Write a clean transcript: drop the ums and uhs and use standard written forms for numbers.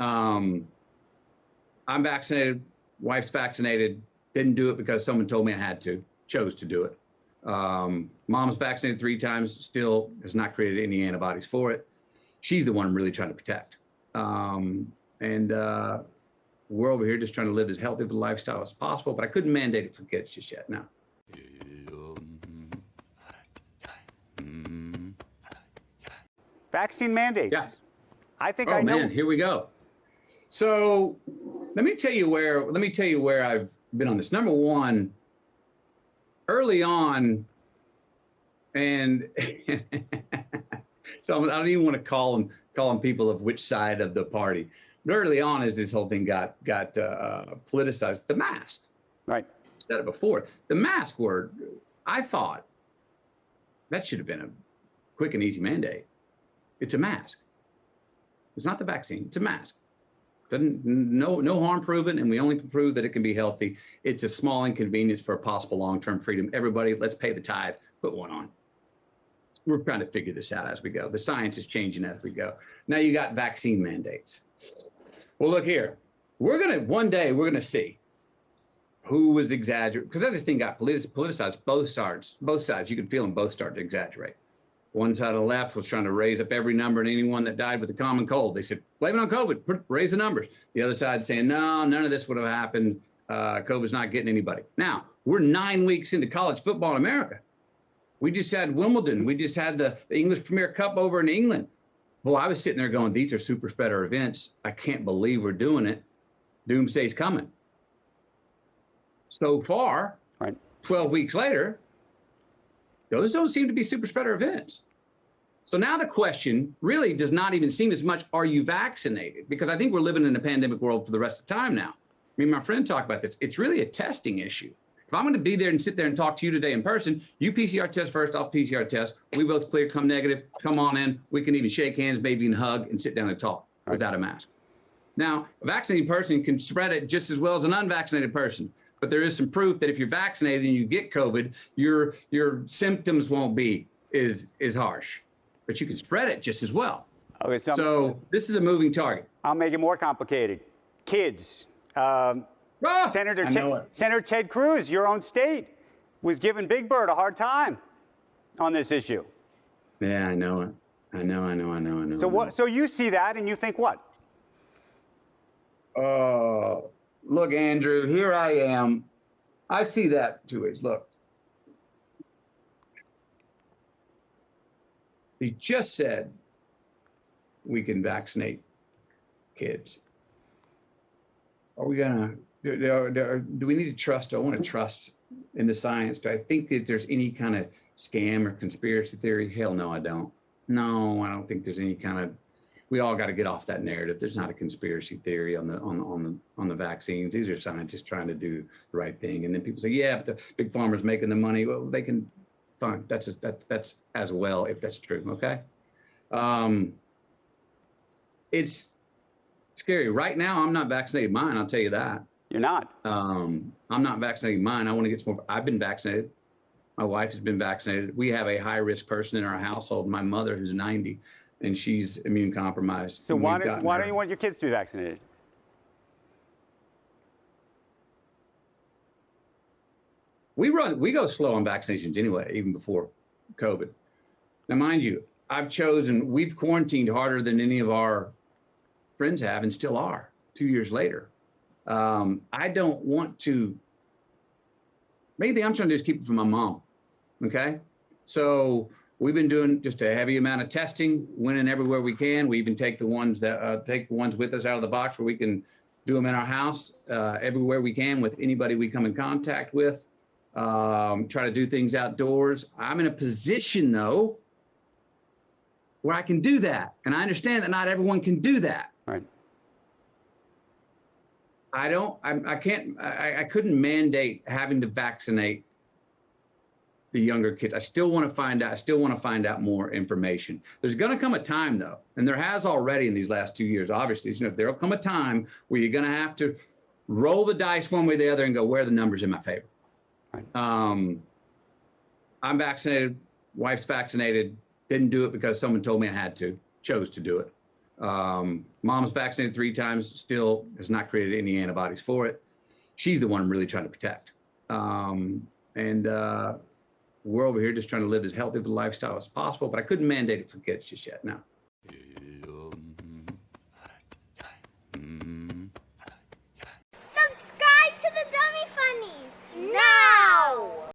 I'm vaccinated. Wife's vaccinated. Didn't do it because someone told me I had to. Chose to do it. Mom's vaccinated 3 times. Still has not created any antibodies for it. She's the one I'm really trying to protect. We're over here just trying to live as healthy of a lifestyle as possible, but I couldn't mandate it for kids just yet. No. Vaccine mandates. Yeah. I think I know. Oh man, here we go. So let me tell you where I've been on this. Number one, early on, and so I don't even want to call them people of which side of the party. But early on, as this whole thing got politicized, the mask. Right. I said it before. The mask word, I thought that should have been a quick and easy mandate. It's a mask. It's not the vaccine. It's a mask. No harm proven, and we only can prove that it can be healthy. It's a small inconvenience for a possible long-term freedom. Everybody, let's pay the tithe. Put one on. We're trying to figure this out as we go. The science is changing as we go. Now you got vaccine mandates. Well, look here. One day we're gonna see who was exaggerating, because as this thing got politicized, both sides, you could feel them both start to exaggerate. One side of the left was trying to raise up every number and anyone that died with a common cold. They said, blame it on COVID, raise the numbers. The other side saying, no, none of this would have happened. COVID's not getting anybody. Now, we're 9 weeks into college football in America. We just had Wimbledon. We just had the English Premier Cup over in England. Well, I was sitting there going, these are super spreader events. I can't believe we're doing it. Doomsday's coming. So far, right, 12 weeks later, those don't seem to be super spreader events. So now the question really does not even seem as much, are you vaccinated? Because I think we're living in a pandemic world for the rest of the time now. Me and my friend talked about this. It's really a testing issue. If I'm going to be there and sit there and talk to you today in person, you PCR test first, I'll PCR test. We both clear, come negative, come on in. We can even shake hands, maybe even hug and sit down and talk without a mask. Now, a vaccinated person can spread it just as well as an unvaccinated person. But there is some proof that if you're vaccinated and you get COVID, your symptoms won't be as harsh, but you can spread it just as well. Okay, so this is a moving target. I'll make it more complicated. Kids. Senator Ted Cruz, your own state, was giving Big Bird a hard time on this issue. Yeah, I know it. I know. So you see that and you think what? Look, Andrew, here I am. I see that 2 ways. Look, he just said we can vaccinate kids. Are we gonna, do we need to trust? Do I want to trust in the science? Do I think that there's any kind of scam or conspiracy theory? Hell no, I don't. No, I don't think there's any kind of, we all got to get off that narrative. There's not a conspiracy theory on the vaccines. These are scientists trying to do the right thing. And then people say, yeah, but the big pharma's making the money. Well, they can, fine. That's as well, if that's true. Okay. It's scary. Right now, I'm not vaccinated mine. I'll tell you that. You're not? I'm not vaccinating mine. I want to get some more. I've been vaccinated. My wife has been vaccinated. We have a high risk person in our household, my mother, who's 90. And she's immune compromised. So why don't you want your kids to be vaccinated? We go slow on vaccinations anyway, even before COVID. Now, mind you, we've quarantined harder than any of our friends have and still are 2 years later. I don't want to, maybe I'm trying to just keep it from my mom, okay? So we've been doing just a heavy amount of testing, went in everywhere we can. We even take the ones with us out of the box where we can do them in our house, everywhere we can with anybody we come in contact with. Try to do things outdoors. I'm in a position though, where I can do that. And I understand that not everyone can do that. Right. I couldn't mandate having to vaccinate the younger kids. I still want to find out more information. There's going to come a time though, and there has already in these last 2 years, obviously, there'll come a time where you're going to have to roll the dice one way or the other and go, where are the numbers in my favor? Right. I'm vaccinated, wife's vaccinated, didn't do it because someone told me I had to, chose to do it. Mom's vaccinated 3 times, still has not created any antibodies for it. She's the one I'm really trying to protect. We're over here just trying to live as healthy of a lifestyle as possible, but I couldn't mandate it for kids just yet. No.